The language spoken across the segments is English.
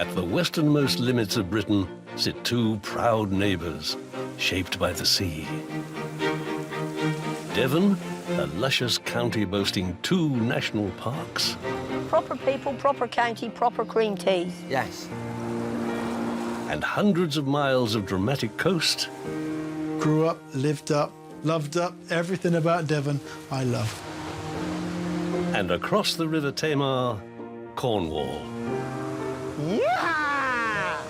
At the westernmost limits of Britain sit two proud neighbours, shaped by the sea. Devon, a luscious county boasting 2 national parks. Proper people, proper county, proper cream teas. Yes. And hundreds of miles of dramatic coast. Grew up, lived up, loved up, everything about Devon I love. And across the River Tamar, Cornwall. Yeah!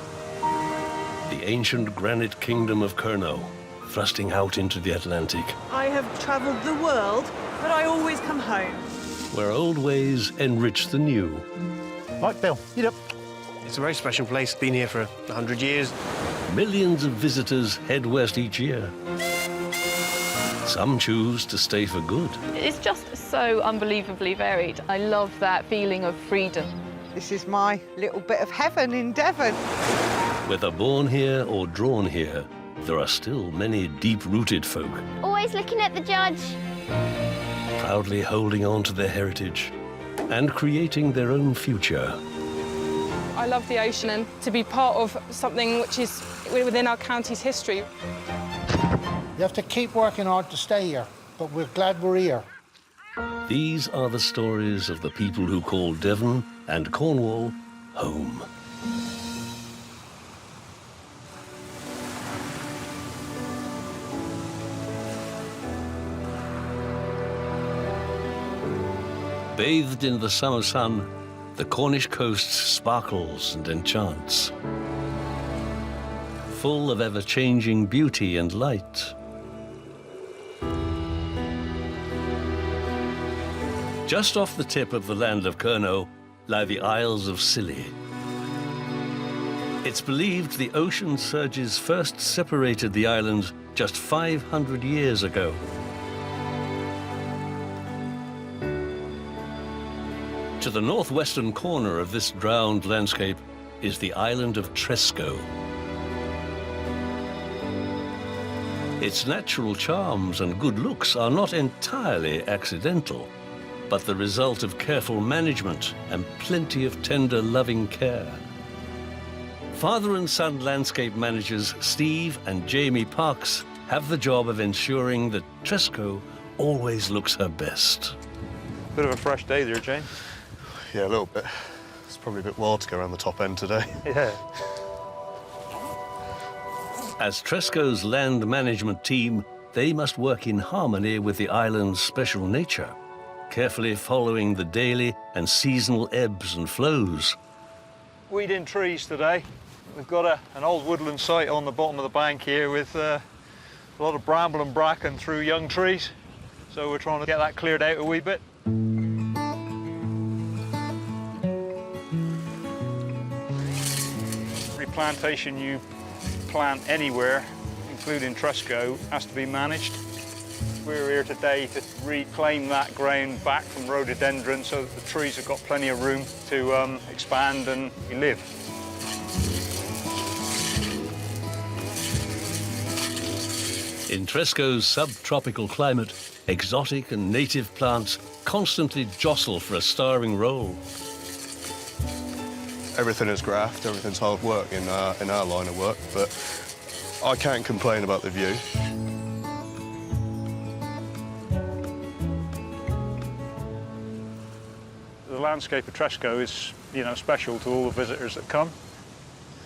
The ancient granite kingdom of Kernow, thrusting out into the Atlantic. I have travelled the world, but I always come home. Where old ways enrich the new. Right, Bill, you up? It's a very special place. Been here for 100 years. Millions of visitors head west each year. Some choose to stay for good. It's just so unbelievably varied. I love that feeling of freedom. This is my little bit of heaven in Devon. Whether born here or drawn here, there are still many deep-rooted folk. Always looking at the judge. Proudly holding on to their heritage and creating their own future. I love the ocean, and to be part of something which is within our county's history. You have to keep working hard to stay here, but we're glad we're here. These are the stories of the people who call Devon and Cornwall home. Bathed in the summer sun, the Cornish coast sparkles and enchants. Full of ever-changing beauty and light. Just off the tip of the land of Kernow lie the Isles of Scilly. It's believed the ocean surges first separated the islands just 500 years ago. To the northwestern corner of this drowned landscape is the island of Tresco. Its natural charms and good looks are not entirely accidental, but the result of careful management and plenty of tender, loving care. Father and son landscape managers Steve and Jamie Parks have the job of ensuring that Tresco always looks her best. Bit of a fresh day there, Jane. Yeah, a little bit. It's probably a bit wild to go around the top end today. Yeah. As Tresco's land management team, they must work in harmony with the island's special nature, carefully following the daily and seasonal ebbs and flows. Weeding trees today. We've got an old woodland site on the bottom of the bank here with a lot of bramble and bracken through young trees. So we're trying to get that cleared out a wee bit. Replantation you plant anywhere, including Tresco, has to be managed. We're here today to reclaim that ground back from rhododendron so that the trees have got plenty of room to expand and live. In Tresco's subtropical climate, exotic and native plants constantly jostle for a starring role. Everything is graft, everything's hard work in our line of work, but I can't complain about the view. The landscape of Tresco is, special to all the visitors that come.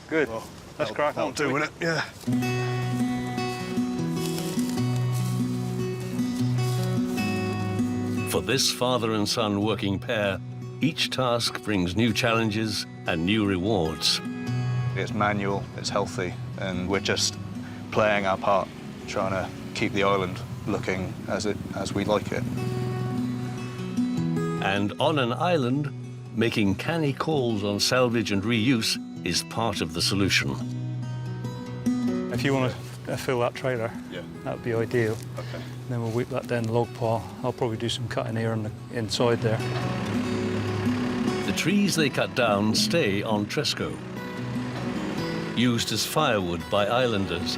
Good. Well, let's crack on. Doing it, yeah. For this father and son working pair, each task brings new challenges and new rewards. It's manual, it's healthy, and we're just playing our part, trying to keep the island looking as we like it. And on an island, making canny calls on salvage and reuse is part of the solution. If you want to fill that trailer, yeah, that would be ideal. Okay. Then we'll whip that down the log pile. I'll probably do some cutting here on the inside there. The trees they cut down stay on Tresco, used as firewood by islanders.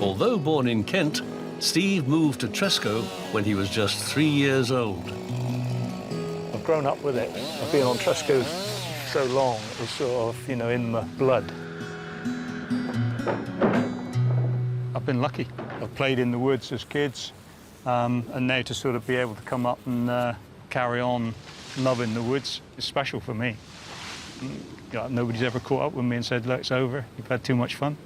Although born in Kent, Steve moved to Tresco when he was just 3 years old. I've grown up with it. I've been on Tresco so long, it was sort of, you know, in my blood. I've been lucky. I've played in the woods as kids, and now to sort of be able to come up and carry on loving the woods is special for me. Nobody's ever caught up with me and said, look, it's over, you've had too much fun.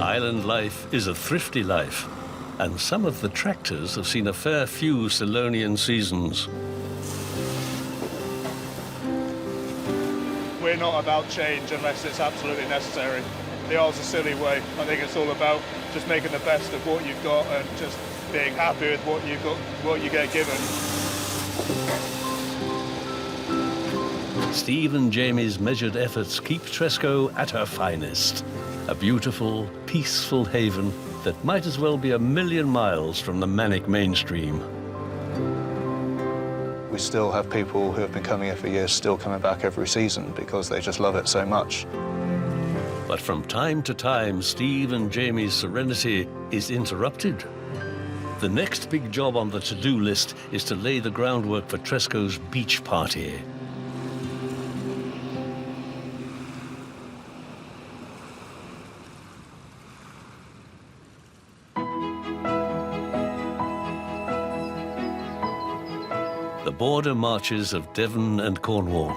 Island life is a thrifty life, and some of the tractors have seen a fair few Selonian seasons. We're not about change unless it's absolutely necessary. The art's a silly way. I think it's all about just making the best of what you've got and just being happy with what you've got, what you get given. Steve and Jamie's measured efforts keep Tresco at her finest. A beautiful, peaceful haven that might as well be a million miles from the manic mainstream. We still have people who have been coming here for years still coming back every season because they just love it so much. But from time to time, Steve and Jamie's serenity is interrupted. The next big job on the to-do list is to lay the groundwork for Tresco's beach party. The border marches of Devon and Cornwall,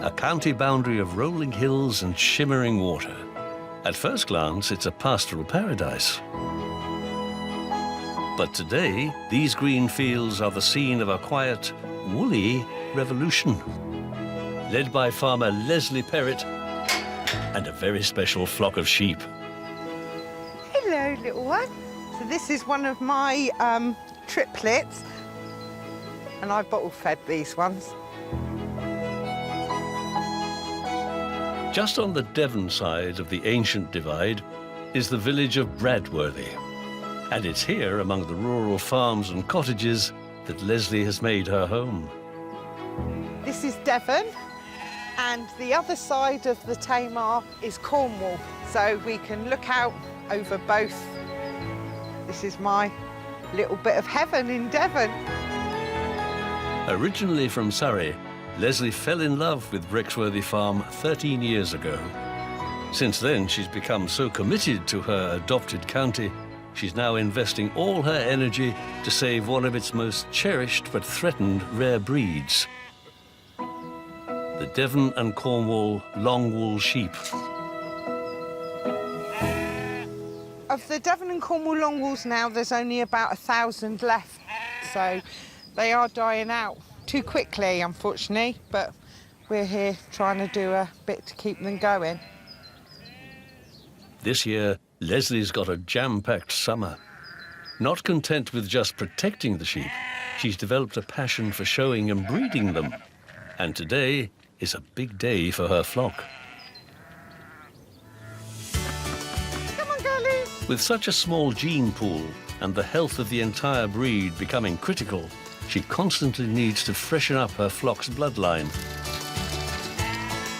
a county boundary of rolling hills and shimmering water. At first glance, it's a pastoral paradise. But today, these green fields are the scene of a quiet, woolly revolution, led by farmer Lesley Perrett and a very special flock of sheep. Hello, little one. So this is one of my triplets, and I bottle-fed these ones. Just on the Devon side of the ancient divide is the village of Bradworthy. And it's here, among the rural farms and cottages, that Lesley has made her home. This is Devon, and the other side of the Tamar is Cornwall, so we can look out over both. This is my little bit of heaven in Devon. Originally from Surrey, Lesley fell in love with Brixworthy Farm 13 years ago. Since then, she's become so committed to her adopted county, she's now investing all her energy to save one of its most cherished but threatened rare breeds, the Devon and Cornwall Longwool sheep. Of the Devon and Cornwall Longwools now, there's only about 1,000 left, so they are dying out too quickly, unfortunately, but we're here trying to do a bit to keep them going. This year, Lesley's got a jam-packed summer. Not content with just protecting the sheep, she's developed a passion for showing and breeding them. And today is a big day for her flock. Come on, girlies. With such a small gene pool and the health of the entire breed becoming critical, she constantly needs to freshen up her flock's bloodline.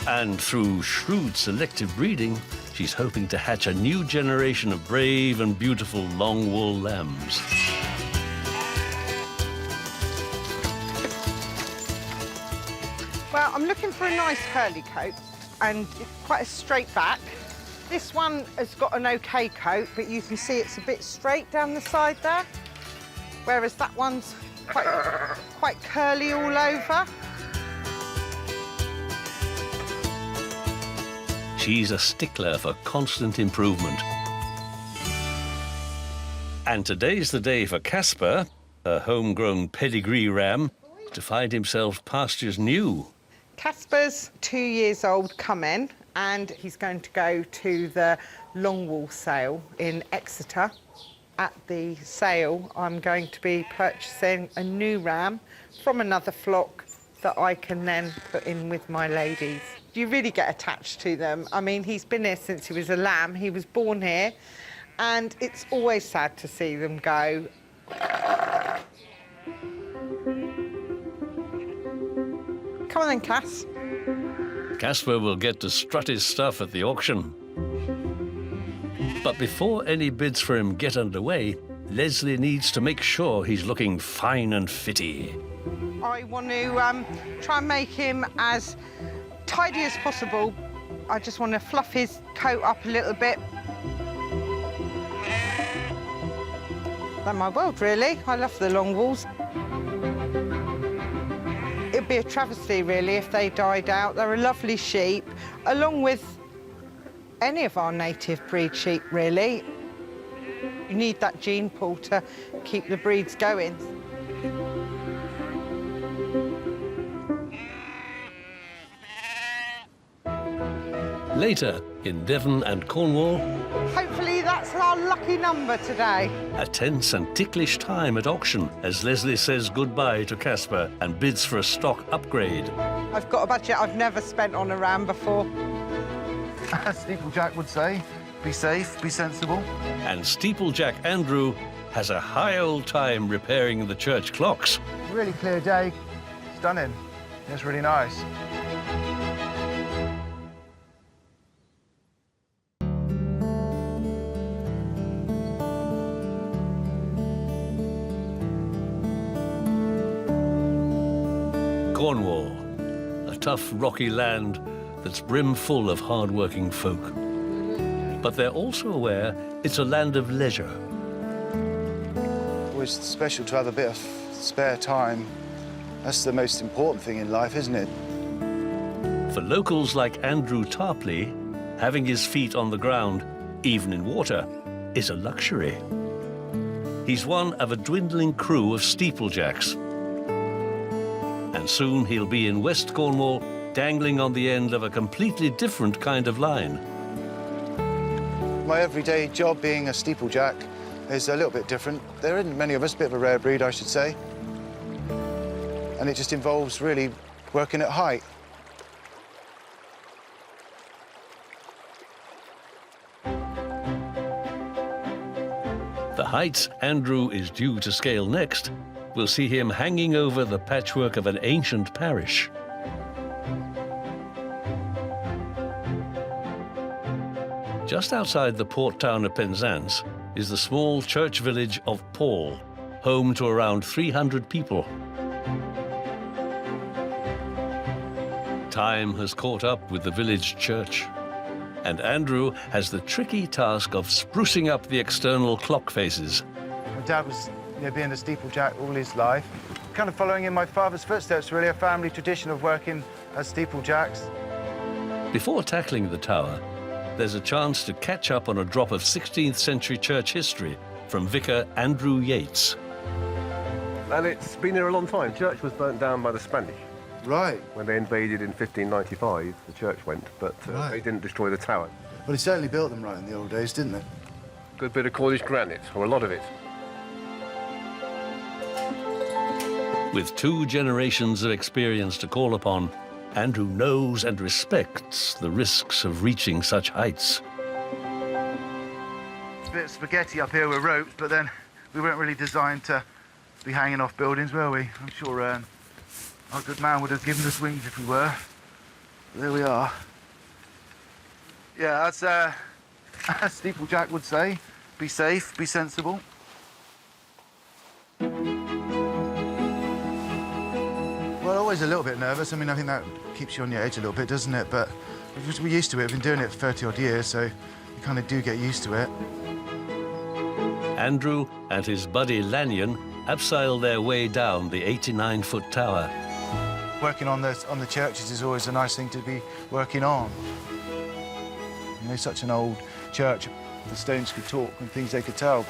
And through shrewd selective breeding, she's hoping to hatch a new generation of brave and beautiful long-wool lambs. Well, I'm looking for a nice curly coat and quite a straight back. This one has got an okay coat, but you can see it's a bit straight down the side there, whereas that one's quite curly all over. She's a stickler for constant improvement. And today's the day for Casper, her homegrown pedigree ram, to find himself pastures new. Casper's 2 years old coming, and he's going to go to the Longwool sale in Exeter. At the sale, I'm going to be purchasing a new ram from another flock that I can then put in with my ladies. You really get attached to them. I mean, he's been here since he was a lamb. He was born here, and it's always sad to see them go. Come on then, Cass. Caspar will get to strut his stuff at the auction. But before any bids for him get underway, Lesley needs to make sure he's looking fine and fitty. I want to try and make him as tidy as possible. I just want to fluff his coat up a little bit. They're my world, really. I love the Longwools. It'd be a travesty, really, if they died out. They're a lovely sheep, along with any of our native breed sheep, really. You need that gene pool to keep the breeds going. Later, in Devon and Cornwall, Hopefully that's our lucky number today. a tense and ticklish time at auction as Lesley says goodbye to Caspar and bids for a stock upgrade. I've got a budget I've never spent on a ram before. As Steeplejack would say, be safe, be sensible. And Steeplejack Andrew has a high old time repairing the church clocks. Really clear day, stunning. It's really nice. Cornwall, a tough, rocky land that's brimful of hard-working folk. But they're also aware it's a land of leisure. Always special to have a bit of spare time. That's the most important thing in life, isn't it? For locals like Andrew Tarpley, having his feet on the ground, even in water, is a luxury. He's one of a dwindling crew of steeplejacks. And soon he'll be in West Cornwall, dangling on the end of a completely different kind of line. My everyday job being a steeplejack is a little bit different. There isn't many of us, a bit of a rare breed, I should say. And it just involves really working at height. The heights Andrew is due to scale next will see him hanging over the patchwork of an ancient parish. Just outside the port town of Penzance is the small church village of Paul, home to around 300 people. Time has caught up with the village church, and Andrew has the tricky task of sprucing up the external clock faces. My dad was being a steeplejack all his life. Kind of following in my father's footsteps, really, a family tradition of working as steeplejacks. Before tackling the tower, there's a chance to catch up on a drop of 16th century church history from Vicar Andrew Yates. And it's been here a long time. Church was burnt down by the Spanish. Right. When they invaded in 1595, the church went, but they didn't destroy the tower. Well, he certainly built them right in the old days, didn't they? Good bit of Cornish granite, or a lot of it. With 2 generations of experience to call upon, Andrew knows and respects the risks of reaching such heights. It's a bit spaghetti up here with ropes, but then we weren't really designed to be hanging off buildings, were we? I'm sure our good man would have given us wings if we were. But there we are. Yeah, that's as Steeplejack would say, be safe, be sensible. Well, always a little bit nervous. I mean, I think that keeps you on your edge a little bit, doesn't it? But we're used to it. We've been doing it for 30-odd years, so you kind of do get used to it. Andrew and his buddy Lanyon abseil their way down the 89-foot tower. Working on the churches is always a nice thing to be working on. You know, such an old church, the stones could talk and things they could tell.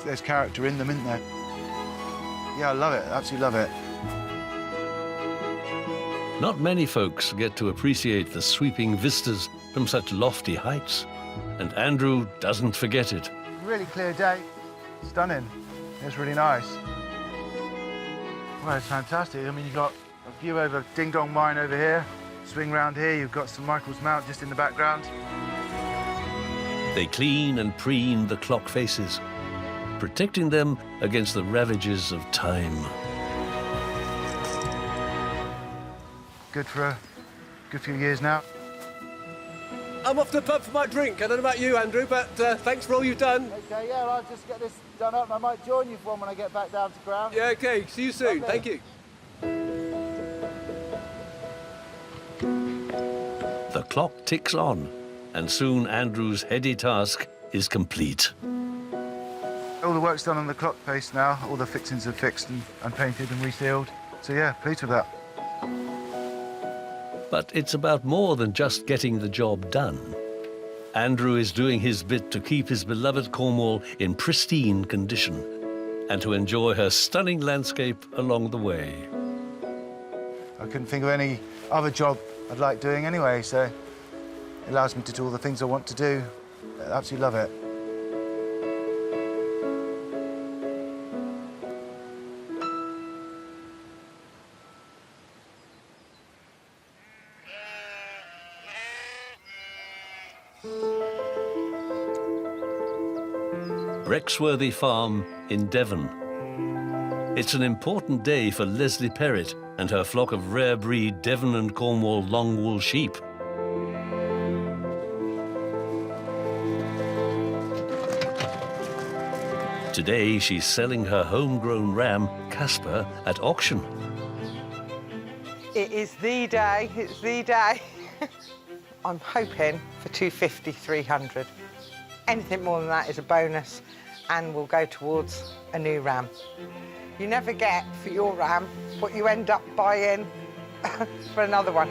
There's character in them, isn't there? Yeah, I love it, absolutely love it. Not many folks get to appreciate the sweeping vistas from such lofty heights, and Andrew doesn't forget it. Really clear day, stunning. It's really nice. Well, it's fantastic. I mean, you've got a view over Ding Dong Mine over here, swing round here, you've got St Michael's Mount just in the background. They clean and preen the clock faces, protecting them against the ravages of time. Good for good few years now. I'm off to the pub for my drink. I don't know about you, Andrew, but thanks for all you've done. Okay, yeah, I'll just get this done up and I might join you for one when I get back down to ground. Yeah, okay. See you soon. Lovely. Thank you. The clock ticks on, and soon Andrew's heady task is complete. All the work's done on the clock face now. All the fixings are fixed and painted and resealed. So yeah, pleased with that. But it's about more than just getting the job done. Andrew is doing his bit to keep his beloved Cornwall in pristine condition and to enjoy her stunning landscape along the way. I couldn't think of any other job I'd like doing anyway, so it allows me to do all the things I want to do. I absolutely love it. Brexworthy Farm in Devon. It's an important day for Lesley Perrett and her flock of rare breed Devon and Cornwall Longwool sheep. Today she's selling her homegrown ram, Casper, at auction. It is the day, it's the day. I'm hoping for 250, 300. Anything more than that is a bonus and will go towards a new ram. You never get for your ram what you end up buying for another one.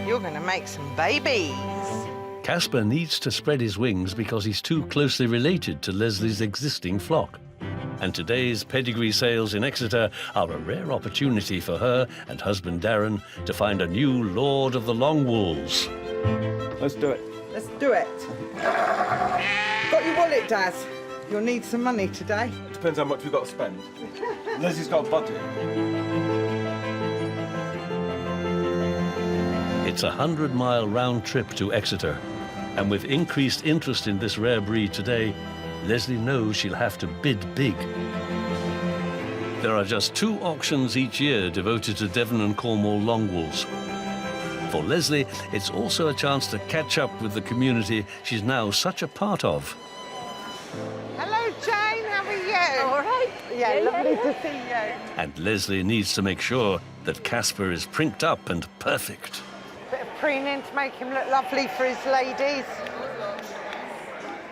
You're going to make some babies. Casper needs to spread his wings because he's too closely related to Lesley's existing flock. And today's pedigree sales in Exeter are a rare opportunity for her and husband Darren to find a new lord of the Longwools. Let's do it. Let's do it. Got your wallet, Daz? You'll need some money today. Depends how much we've got to spend. Leslie's got a budget. It's a 100-mile round trip to Exeter. And with increased interest in this rare breed today, Lesley knows she'll have to bid big. There are just 2 auctions each year devoted to Devon and Cornwall Longwools. For Lesley, it's also a chance to catch up with the community she's now such a part of. Hello, Jane. How are you? All right. Yeah, lovely to see you. And Lesley needs to make sure that Casper is prinked up and perfect. Bit of preening to make him look lovely for his ladies.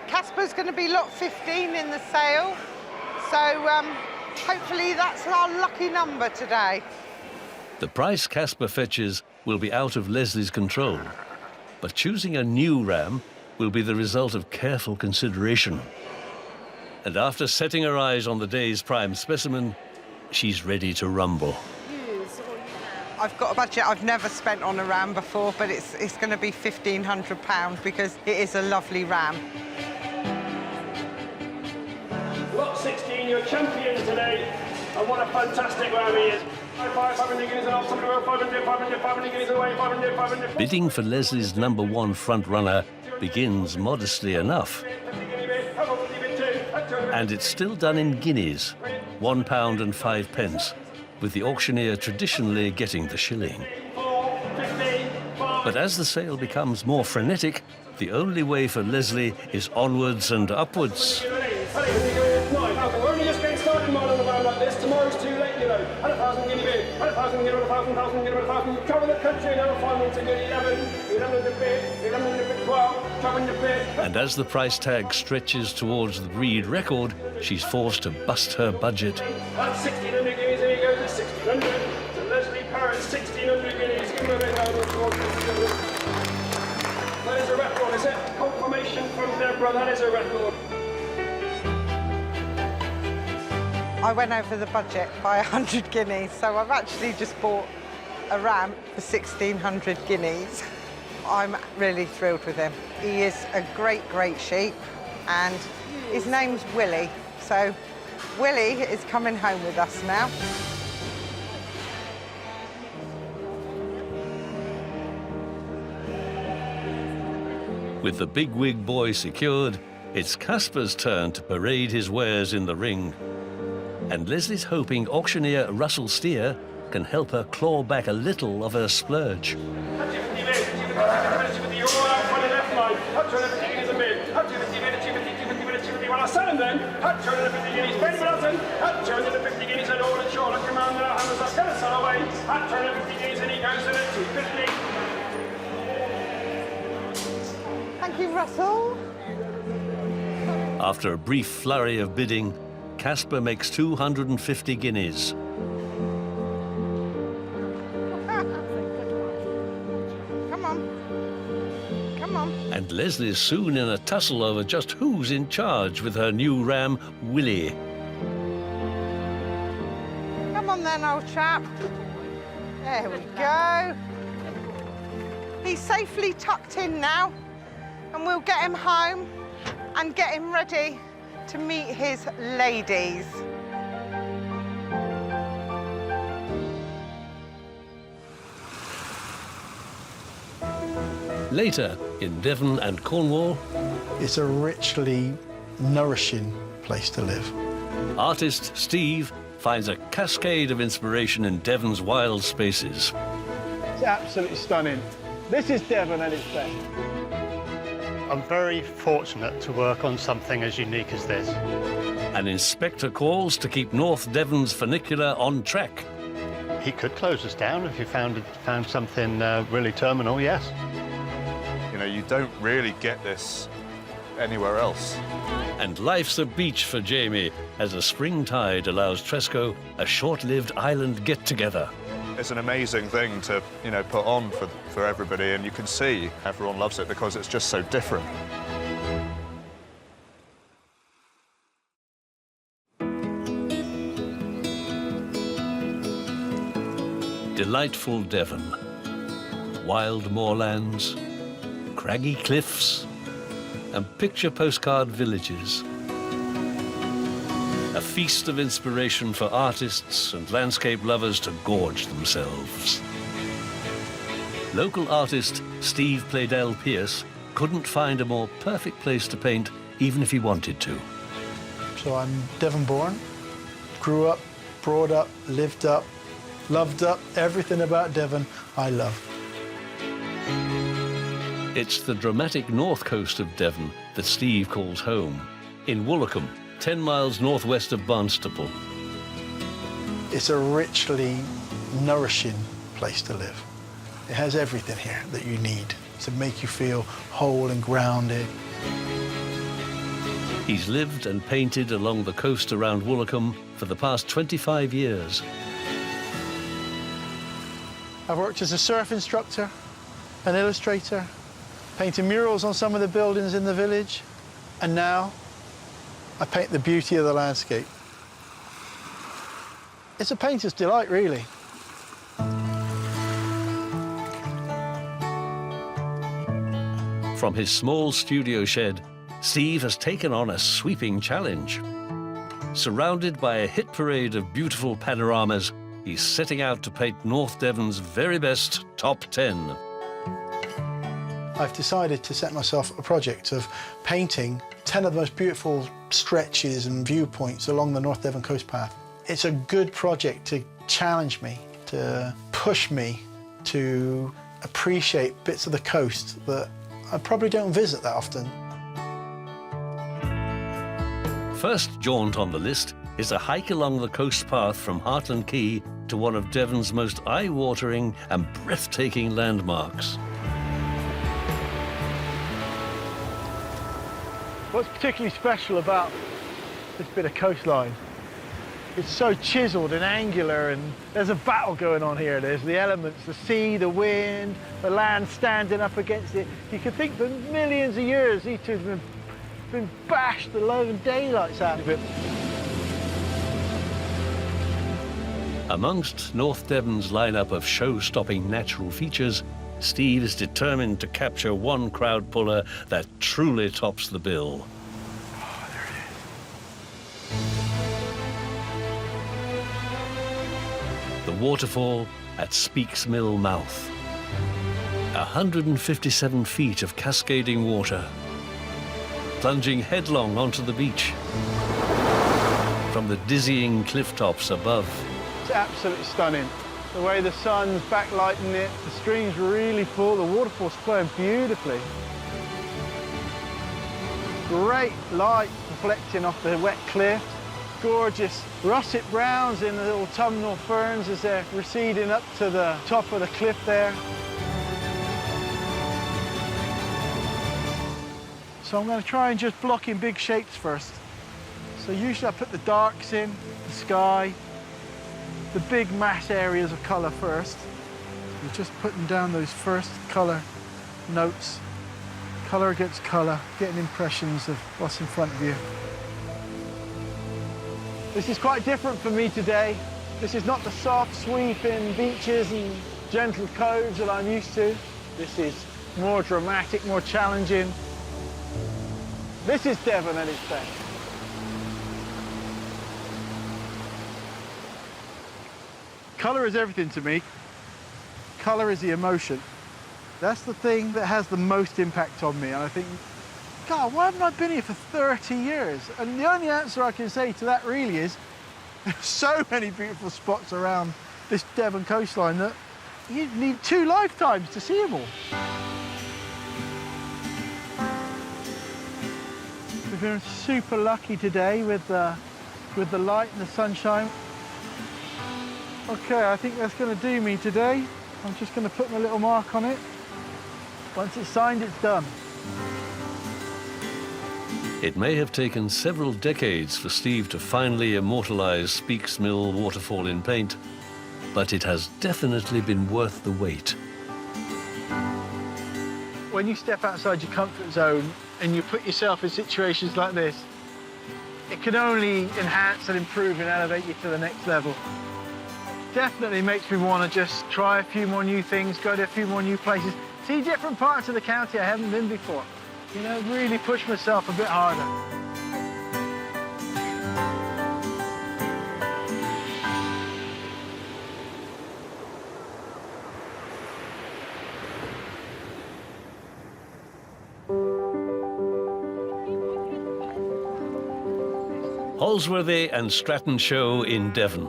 Casper's going to be lot 15 in the sale, so hopefully that's our lucky number today. The price Casper fetches will be out of Lesley's control, but choosing a new ram will be the result of careful consideration. And after setting her eyes on the day's prime specimen, she's ready to rumble. I've got a budget I've never spent on a ram before, but it's going to be £1,500 because it is a lovely ram. Lot 16, you're champion today, and what a fantastic ram he is. 500 guineas and off, 500 guineas away, 500. Bidding for Lesley's #1 front runner begins modestly enough. And it's still done in guineas, £1 and 5 pence, with the auctioneer traditionally getting the shilling. But as the sale becomes more frenetic, the only way for Lesley is onwards and upwards. We're only just getting started, man, on a round like this. Tomorrow's too late, you know. 1,000 guinea bid, 1,000 guinea, 1,000 guinea, 1,000. Travel the country, never find one to get 11, 11 to bid, 11 to bid 12, traveling to bid. And as the price tag stretches towards the breed record, she's forced to bust her budget. That's 1,600 guineas, here he goes at 1,600. To Lesley Perrett, 1,600 guineas. Give him a bit of that is a record, is it? Confirmation from Deborah, that is a record. I went over the budget by 100 guineas, so I've actually just bought a ram for 1,600 guineas. I'm really thrilled with him. He is a great, great sheep, and his name's Willie. So Willie is coming home with us now. With the big-wig boy secured, it's Casper's turn to parade his wares in the ring. And Lesley's hoping auctioneer Russell Steer can help her claw back a little of her splurge. Thank you, Russell. After a brief flurry of bidding, Casper makes 250 guineas. Come on. Come on. And Lesley is soon in a tussle over just who's in charge with her new ram, Willie. Come on then, old chap. There we go. He's safely tucked in now, and we'll get him home and get him ready to meet his ladies. Later, in Devon and Cornwall, it's a richly nourishing place to live. artist Steve finds a cascade of inspiration in Devon's wild spaces. It's absolutely stunning. This is Devon at its best. I'm very fortunate to work on something as unique as this. An inspector calls to keep North Devon's funicular on track. He could close us down if he found something really terminal, yes. You know, you don't really get this anywhere else. And life's a beach for Jamie as a spring tide allows Tresco a short-lived island get-together. It's an amazing thing to, you know, put on for everybody, and you can see everyone loves it because it's just so different. Delightful Devon. Wild moorlands, craggy cliffs, and picture postcard villages. A feast of inspiration for artists and landscape lovers to gorge themselves. Local artist Steve Playdell-Pierce couldn't find a more perfect place to paint even if he wanted to. So I'm Devon born, grew up, brought up, lived up, loved up, everything about Devon I love. It's the dramatic north coast of Devon that Steve calls home, in Woolacombe, 10 miles northwest of Barnstaple. It's a richly nourishing place to live. It has everything here that you need to make you feel whole and grounded. He's lived and painted along the coast around Woolacombe for the past 25 years. I've worked as a surf instructor, an illustrator, painting murals on some of the buildings in the village, and now I paint the beauty of the landscape. It's a painter's delight, really. From his small studio shed, Steve has taken on a sweeping challenge. Surrounded by a hit parade of beautiful panoramas, he's setting out to paint North Devon's very best top 10. I've decided to set myself a project of painting 10 of the most beautiful stretches and viewpoints along the North Devon coast path. It's a good project to challenge me, to push me to appreciate bits of the coast that I probably don't visit that often. First jaunt on the list is a hike along the coast path from Hartland Quay to one of Devon's most eye-watering and breathtaking landmarks. What's particularly special about this bit of coastline? It's so chiseled and angular, and there's a battle going on here. There's the elements, the sea, the wind, the land standing up against it. You could think for millions of years these two have been bashed the living daylights out of it. Amongst North Devon's lineup of show-stopping natural features, Steve is determined to capture one crowd puller that truly tops the bill. Oh, there it is. The waterfall at Speak's Mill mouth. 157 feet of cascading water, plunging headlong onto the beach from the dizzying cliff tops above. It's absolutely stunning. The way the sun's backlighting it, the stream's really full, the waterfall's flowing beautifully. Great light reflecting off the wet cliff. Gorgeous russet browns in the autumnal ferns as they're receding up to the top of the cliff there. So I'm going to try and just block in big shapes first. So usually I put the darks in, the sky, the big mass areas of colour first. You're just putting down those first colour notes, colour against colour, getting impressions of what's in front of you. This is quite different for me today. This is not the soft sweeping beaches and gentle coves that I'm used to. This is more dramatic, more challenging. This is Devon at its best. Colour is everything to me. Colour is the emotion. That's the thing that has the most impact on me. And I think, God, why haven't I been here for 30 years? And the only answer I can say to that really is, there's so many beautiful spots around this Devon coastline that you need 2 lifetimes to see them all. We've been super lucky today with the light and the sunshine. Okay, I think that's going to do me today. I'm just going to put my little mark on it. Once it's signed, it's done. It may have taken several decades for Steve to finally immortalise Speaks Mill waterfall in paint, but it has definitely been worth the wait. When you step outside your comfort zone and you put yourself in situations like this, it can only enhance and improve and elevate you to the next level. Definitely makes me want to just try a few more new things, go to a few more new places, see different parts of the county I haven't been before. You know, really push myself a bit harder. Holsworthy and Stratton Show in Devon.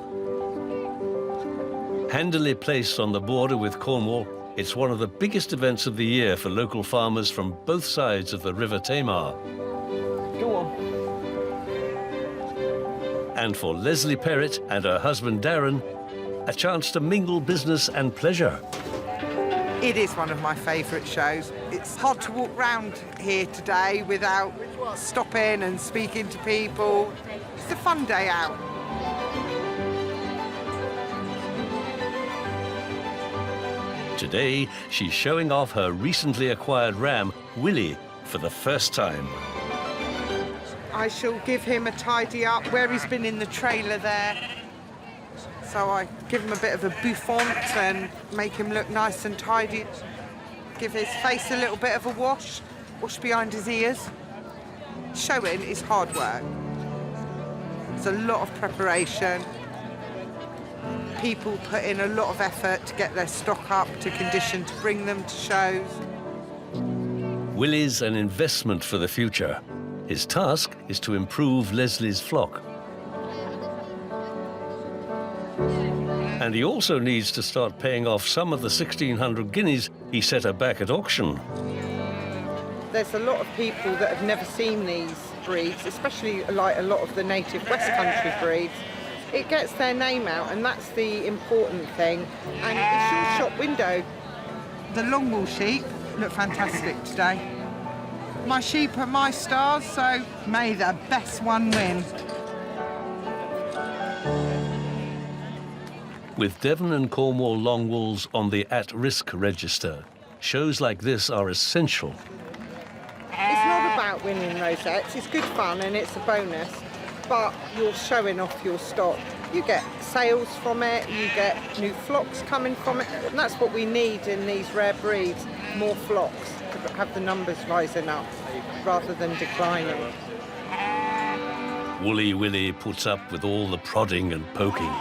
Handily placed on the border with Cornwall, it's one of the biggest events of the year for local farmers from both sides of the River Tamar. Go on. And for Lesley Perrett and her husband Darren, a chance to mingle business and pleasure. It is one of my favourite shows. It's hard to walk round here today without stopping and speaking to people. It's a fun day out. Today, she's showing off her recently acquired ram, Willie, for the first time. I shall give him a tidy up where he's been in the trailer there. So I give him a bit of a bouffant and make him look nice and tidy. Give his face a little bit of a wash behind his ears. Showing is hard work. It's a lot of preparation. People put in a lot of effort to get their stock up to condition to bring them to shows. Willie's an investment for the future. His task is to improve Lesley's flock. And he also needs to start paying off some of the 1,600 guineas he set her back at auction. There's a lot of people that have never seen these breeds, especially like a lot of the native West Country breeds. It gets their name out, and that's the important thing. And it's your shop window. The Longwool sheep look fantastic today. My sheep are my stars, so may the best one win. With Devon and Cornwall Longwools on the at-risk register, shows like this are essential. It's not about winning rosettes. It's good fun and it's a bonus, but you're showing off your stock. You get sales from it, you get new flocks coming from it, and that's what we need in these rare breeds, more flocks, to have the numbers rising up rather than declining. Woolly Willie puts up with all the prodding and poking.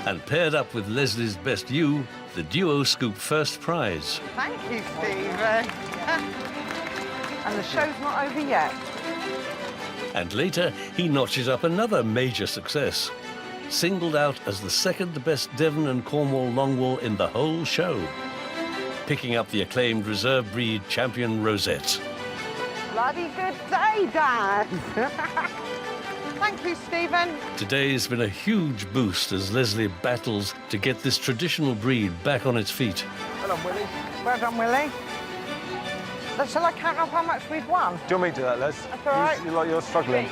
And paired up with Lesley's best ewe, the duo scoop first prize. Thank you, Stephen. And the show's not over yet. And later, he notches up another major success, singled out as the second best Devon and Cornwall Longwool in the whole show, picking up the acclaimed reserve breed champion Rosette. Bloody good day, Dad. Thank you, Stephen. Today's been a huge boost as Lesley battles to get this traditional breed back on its feet. Well done, Willie. Well done, Willie. Shall I count up how much we've won? Do you want me to do that, Les? That's all right. You like you're struggling.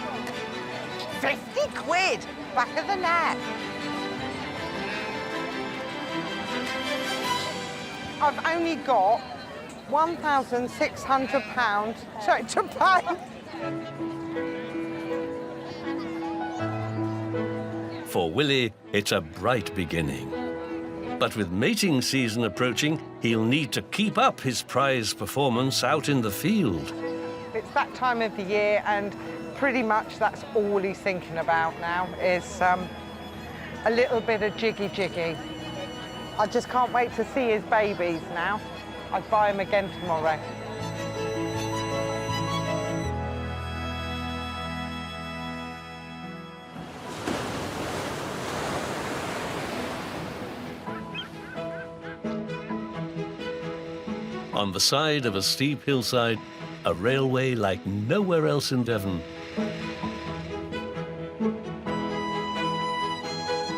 50 quid, back of the net. I've only got £1,600 to pay. For Willie, it's a bright beginning. But with mating season approaching, he'll need to keep up his prize performance out in the field. It's that time of the year, and pretty much that's all he's thinking about now is a little bit of jiggy-jiggy. I just can't wait to see his babies now. I'd buy him again tomorrow. On the side of a steep hillside, a railway like nowhere else in Devon.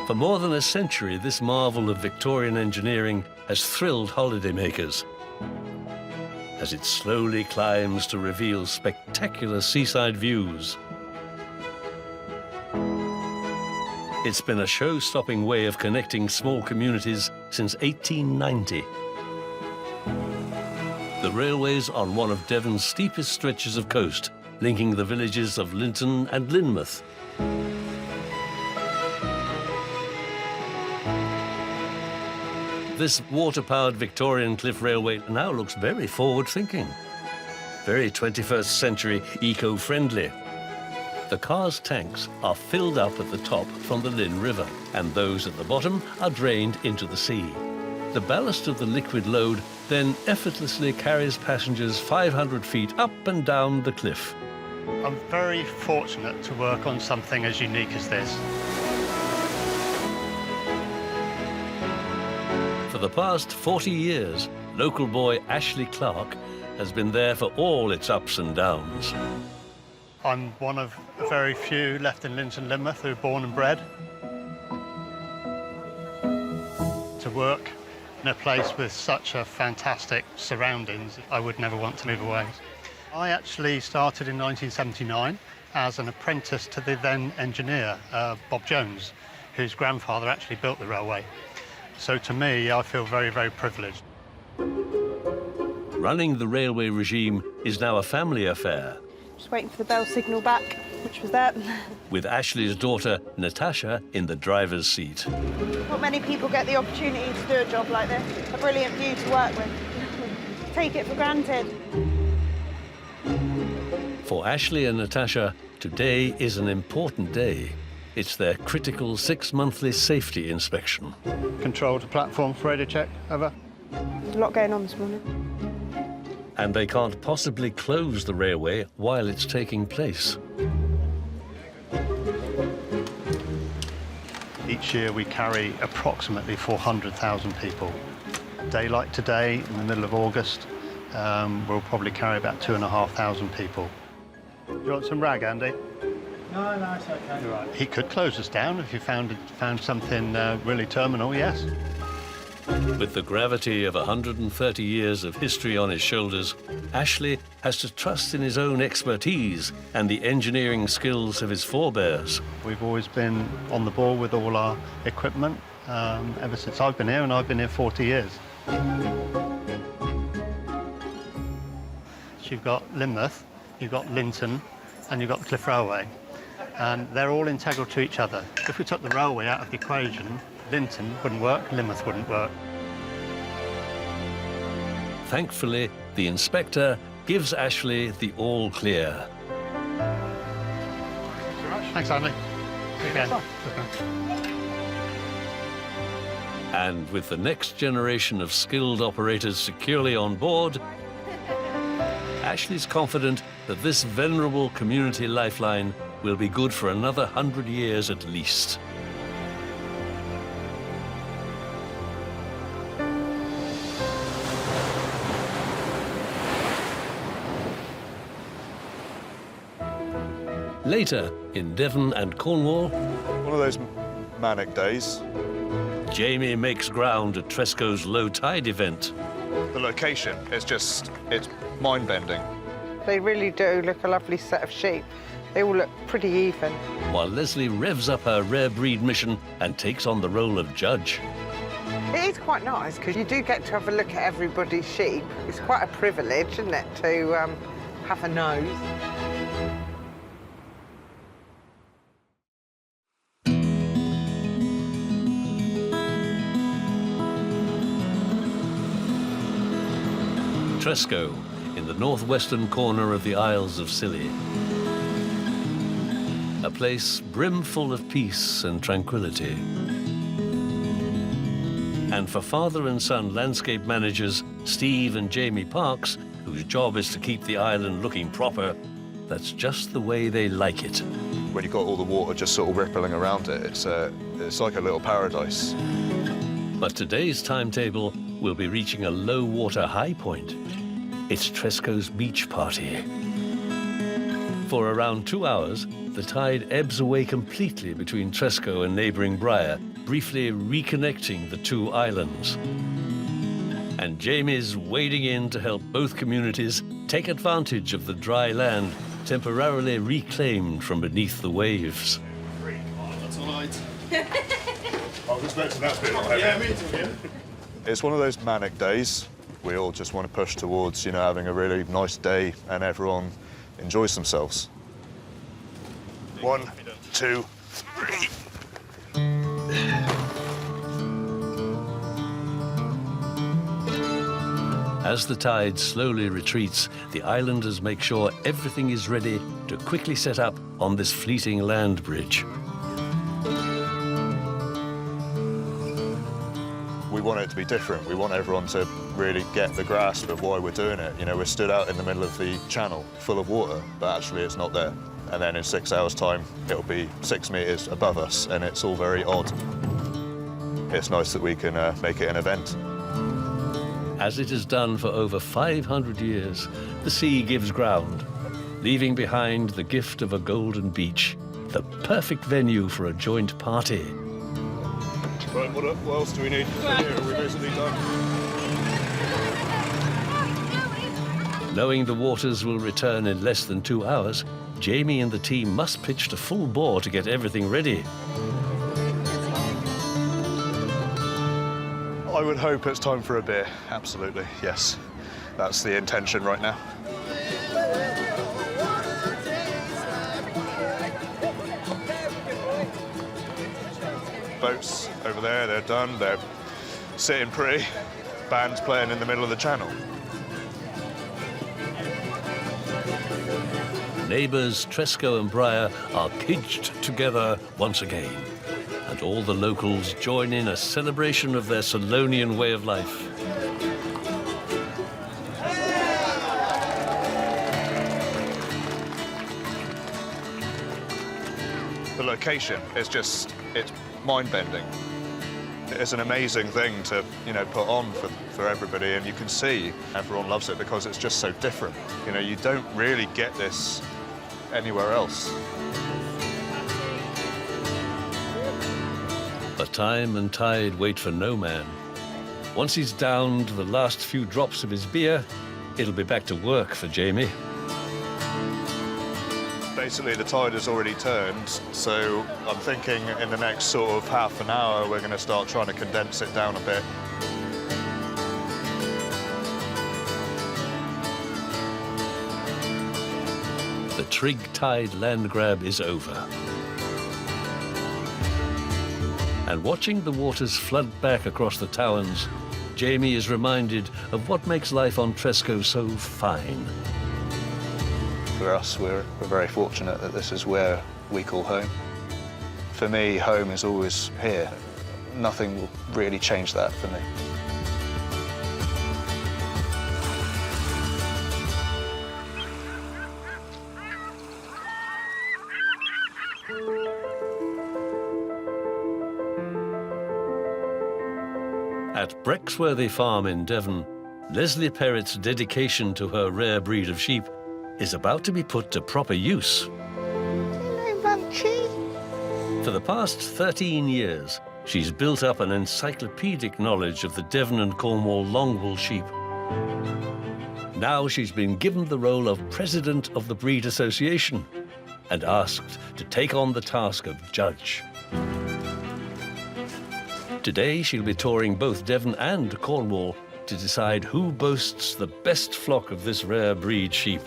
For more than a century, this marvel of Victorian engineering has thrilled holidaymakers as it slowly climbs to reveal spectacular seaside views. It's been a show-stopping way of connecting small communities since 1890. The railway's on one of Devon's steepest stretches of coast, linking the villages of Linton and Lynmouth. This water-powered Victorian cliff railway now looks very forward-thinking, very 21st century eco-friendly. The car's tanks are filled up at the top from the Lynn River, and those at the bottom are drained into the sea. The ballast of the liquid load then effortlessly carries passengers 500 feet up and down the cliff. I'm very fortunate to work on something as unique as this. For the past 40 years, local boy Ashley Clark has been there for all its ups and downs. I'm one of very few left in Linton, Lynmouth who are born and bred. To work in a place with such a fantastic surroundings, I would never want to move away. I actually started in 1979 as an apprentice to the then engineer, Bob Jones, whose grandfather actually built the railway. So to me, I feel very, very privileged. Running the railway regime is now a family affair. Just waiting for the bell signal back, which was that. With Ashley's daughter, Natasha, in the driver's seat. Not many people get the opportunity to do a job like this. A brilliant view to work with. Take it for granted. For Ashley and Natasha, today is an important day. It's their critical 6-monthly safety inspection. Control to platform for radio check, over. A lot going on this morning. And they can't possibly close the railway while it's taking place. Each year we carry approximately 400,000 people. Daylight today, in the middle of August, we'll probably carry about 2,500 people. Do you want some rag, Andy? No, it's okay. You're right. He could close us down if you found something really terminal, yes. With the gravity of 130 years of history on his shoulders, Ashley has to trust in his own expertise and the engineering skills of his forebears. We've always been on the ball with all our equipment ever since I've been here, and I've been here 40 years. So you've got Lynmouth, you've got Linton, and you've got the Cliff Railway. And they're all integral to each other. If we took the railway out of the equation, Linton wouldn't work, Lynmouth wouldn't work. Thankfully, the inspector gives Ashley the all clear. Thanks, Andy. Again. And with the next generation of skilled operators securely on board, Ashley's confident that this venerable community lifeline will be good for another 100 years at least. Later, in Devon and Cornwall, one of those manic days. Jamie makes ground at Tresco's low tide event. The location is just, it's mind-bending. They really do look a lovely set of sheep. They all look pretty even. While Lesley revs up her rare breed mission and takes on the role of judge. It is quite nice because you do get to have a look at everybody's sheep. It's quite a privilege, isn't it, to have a nose. Tresco, in the northwestern corner of the Isles of Scilly. A place brimful of peace and tranquility. And for father and son landscape managers Steve and Jamie Parks, whose job is to keep the island looking proper, that's just the way they like it. When you've got all the water just sort of rippling around it, it's like a little paradise. But today's timetable will be reaching a low water high point. It's Tresco's beach party. For around 2 hours, the tide ebbs away completely between Tresco and neighbouring Briar, briefly reconnecting the two islands. And Jamie's wading in to help both communities take advantage of the dry land temporarily reclaimed from beneath the waves. That's all right. I was expecting that bit. Yeah, me too, yeah. It's one of those manic days. We all just want to push towards, you know, having a really nice day and everyone enjoys themselves. 1, 2, 3. As the tide slowly retreats, the islanders make sure everything is ready to quickly set up on this fleeting land bridge. We want it to be different. We want everyone to really get the grasp of why we're doing it. You know, we're stood out in the middle of the channel, full of water, but actually it's not there. And then in 6 hours' time, it'll be 6 metres above us, and it's all very odd. It's nice that we can make it an event. As it has done for over 500 years, the sea gives ground, leaving behind the gift of a golden beach, the perfect venue for a joint party. Right, what else do we need? Here, we're basically done. Knowing the waters will return in less than 2 hours, Jamie and the team must pitch to full bore to get everything ready. I would hope it's time for a beer. Absolutely, yes. That's the intention right now. Boats over there, they're done. They're sitting pretty. Band's playing in the middle of the channel. Neighbours Tresco and Briar are kidged together once again, and all the locals join in a celebration of their Solonian way of life. The location is just, it's mind-bending. It's an amazing thing to, you know, put on for everybody, and you can see everyone loves it because it's just so different. You know, you don't really get this anywhere else. But time and tide wait for no man. Once he's downed the last few drops of his beer, it'll be back to work for Jamie. Basically, the tide has already turned, so I'm thinking in the next sort of half an hour, we're going to start trying to condense it down a bit. The Trig Tide land grab is over. And watching the waters flood back across the Towns, Jamie is reminded of what makes life on Tresco so fine. For us, we're very fortunate that this is where we call home. For me, home is always here. Nothing will really change that for me. At Brexworthy Farm in Devon, Lesley Perrett's dedication to her rare breed of sheep is about to be put to proper use. Hello, Munchie. For the past 13 years, she's built up an encyclopedic knowledge of the Devon and Cornwall Longwool sheep. Now she's been given the role of president of the Breed Association and asked to take on the task of judge. Today, she'll be touring both Devon and Cornwall to decide who boasts the best flock of this rare breed sheep.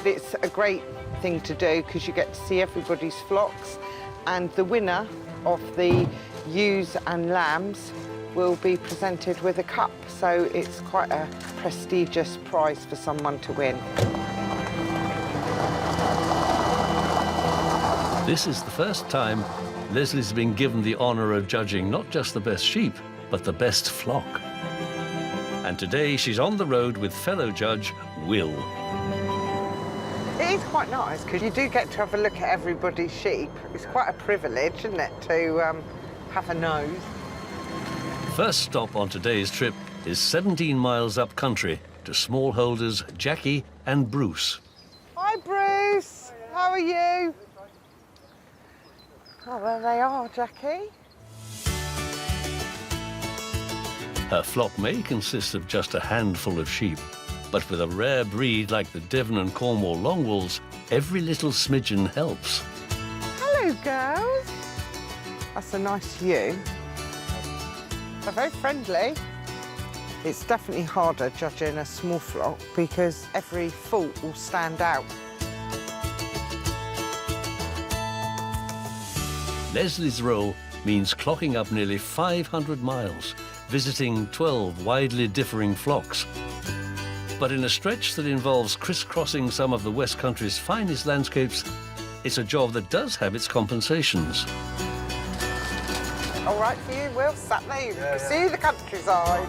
It's a great thing to do because you get to see everybody's flocks, and the winner of the ewes and lambs will be presented with a cup, so it's quite a prestigious prize for someone to win. This is the first time Lesley's been given the honour of judging not just the best sheep, but the best flock. And today she's on the road with fellow judge Will. It is quite nice because you do get to have a look at everybody's sheep. It's quite a privilege, isn't it, to have a nose. First stop on today's trip is 17 miles up country to smallholders Jackie and Bruce. Hi, Bruce. How are you? Oh, there they are, Jackie. Her flock may consist of just a handful of sheep, but with a rare breed like the Devon and Cornwall Longwools, every little smidgen helps. Hello, girls. That's a nice ewe. They're very friendly. It's definitely harder judging a small flock because every fault will stand out. Lesley's role means clocking up nearly 500 miles, visiting 12 widely differing flocks. But in a stretch that involves crisscrossing some of the West Country's finest landscapes, it's a job that does have its compensations. All right for you, Will? Sat there, you can see the countryside.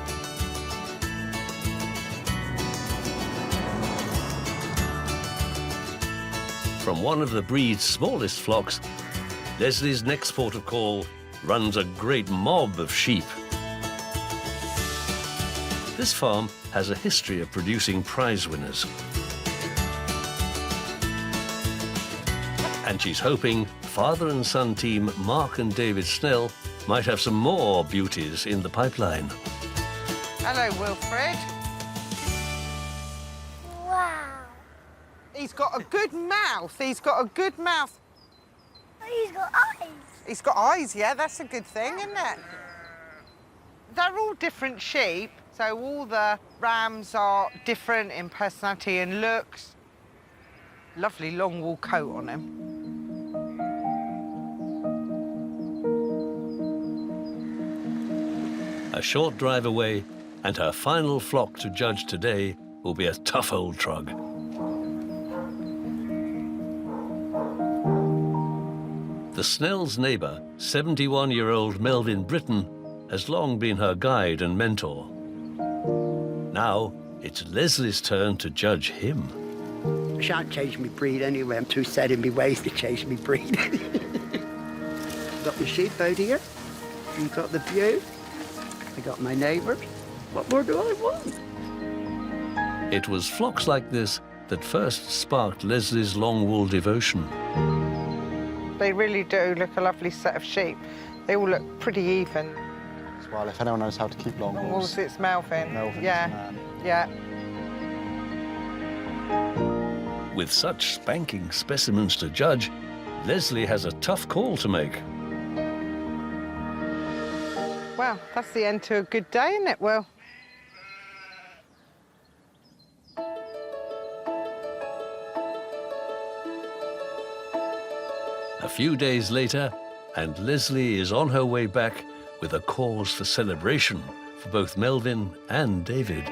From one of the breed's smallest flocks, Lesley's next port of call runs a great mob of sheep. This farm has a history of producing prize winners. And she's hoping father and son team Mark and David Snell might have some more beauties in the pipeline. Hello, Wilfred. Wow. He's got a good mouth. He's got a good mouth. He's got eyes. He's got eyes, yeah, that's a good thing, isn't it? They're all different sheep, so all the rams are different in personality and looks. Lovely long wool coat on him. A short drive away, and her final flock to judge today will be a tough old trug. The Snell's neighbour, 71-year-old Melvin Britton, has long been her guide and mentor. Now, it's Lesley's turn to judge him. I shan't change my breed anyway. I'm too set in my ways to change my breed. Got my sheep out here. You got the view. I got my neighbours. What more do I want? It was flocks like this that first sparked Lesley's long wool devotion. They really do look a lovely set of sheep. They all look pretty even. Well, if anyone knows how to keep long wools, it's Melvin. Melvin's yeah, the man. yeah. With such spanking specimens to judge, Lesley has a tough call to make. Well, that's the end to a good day, isn't it, Will? A few days later, and Lesley is on her way back with a cause for celebration for both Melvin and David.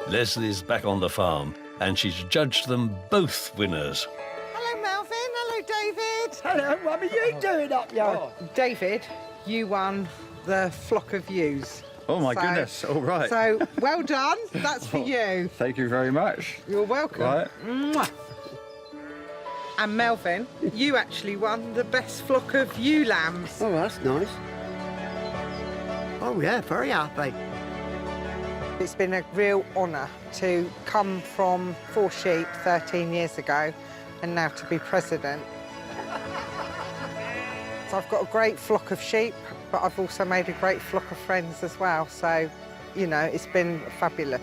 Lesley's back on the farm, and she's judged them both winners. Hello, Melvin. Hello, David. Hello, what are you doing up here? David, you won the flock of ewes. Oh, my goodness. All right. So, well done. That's for you. Thank you very much. You're welcome. Right. Mwah. And Melvin, you actually won the best flock of ewe lambs. Oh, that's nice. Oh yeah, very happy. It's been a real honour to come from 4 sheep 13 years ago and now to be president. So I've got a great flock of sheep, but I've also made a great flock of friends as well. So, you know, it's been fabulous.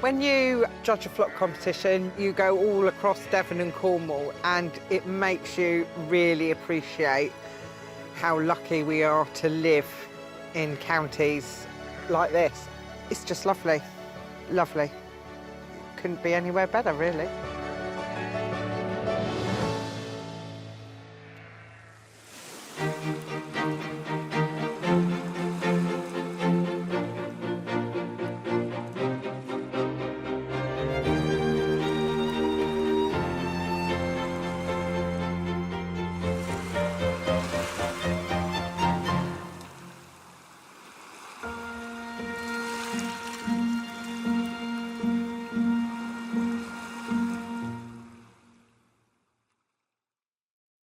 When you judge a flock competition, you go all across Devon and Cornwall, and it makes you really appreciate how lucky we are to live in counties like this. It's just lovely, lovely. Couldn't be anywhere better, really.